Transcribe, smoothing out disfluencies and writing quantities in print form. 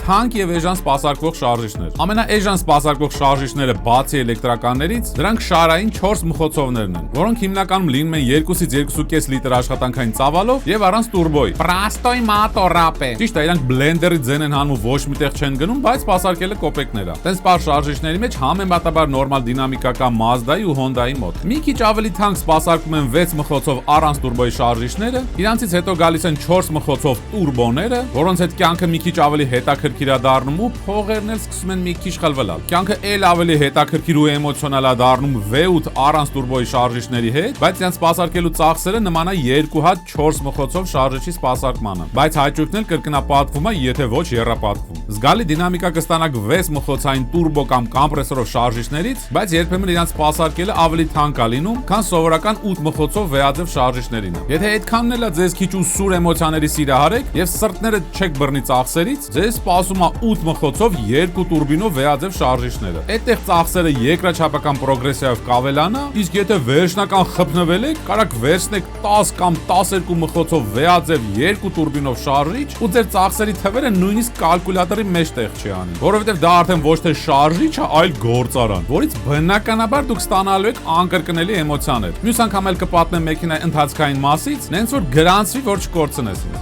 թանկ եւ էժան սպասարկվող շարժիչներ։ Ամենաէժան սպասարկվող շարժիչները բացի էլեկտրականներից, դրանք շարային 4 մխոցովներն են, որոնք հիմնականում լինում են 2-ից 2.5 լիտր աշխատանքային ծավալով եւ առանց տուրբոյի։ Պրաստոյ մատորապե։ Ճիշտ է, իրանք բլենդերի ձեն են հանում, ոչ միտեղ չեն գնում, բայց սպասարկելը կոպեկներ է։ Տենց բար շարժիչների մեջ համեմատաբար նորմալ դինամիկա կա Mazda-ի ու Honda-ի մոտ։ Մի քիչ ավելի թանկ սպասարկում են 6 մխոցով առանց տուրբոյի շարժիչները, իրանցից հետո գալիս են 4 մխոցով տուրբոները, որոնց հետ կյանքը մի քիչ ավելի հետաքրքիր է դառնում ու փողերն էլ սկսում են մի քիչ խլվելալ։ Կյանքը էլ ավելի հետաքրքիր ու էմոցիոնալ է դառնում V8 առանց տուրբոյի շարժիչների հետ, բայց իրանց սպասարկելու ծախսերը նման է 2 հատ 4 մխոցով շարժիչի սպասարկմանը, բայց հաճույքն էլ կրկնապատկվում է, եթե ոչ եռապատկվում։ Զգալի դինամիկա կստանաք 6 մխոցային տուրբո կամ կոմպրեսորով շարժիչներից, բայց երբեմն իրանց սպասարկելը ավելի թանկ է լինում, քան սովորական 8 մխոցով V-աձև շարժիչներինը։ Եթե այդքանն էլ է ձեզ քիչ ու սուր էմոցիաների սիրահարեք եւ սրտները չեք բռնի ծախսերից, ձեզ սպասում է 8 մխոցով 2 տուրբինով V-աձև շարժիչները։ Այդտեղ ծախսերը երկրաչափական պրոգրեսիայով կավելանա, իսկ եթե վերջնական խփնվել եք, կարաք վերցնեք 10 կամ 12 մխոցով V-աձև 2 տուրբինով շարժիչ ու ձեր ծախսերի թվերը նույնիսկ կալկուլյատորի մեջ տեղ չի անի, որովհետև դա արդեն ոչ թե շարժիչ է, այլ գործարան, որից բնականաբար դուք ստանալու եք անկրկնելի էմոցիաներ։ Մյուս անգամ էլ կպատմեմ մեքենայի ընթացքային մասից, նենց որ գրանցվի, որ չկորցնես ինձ։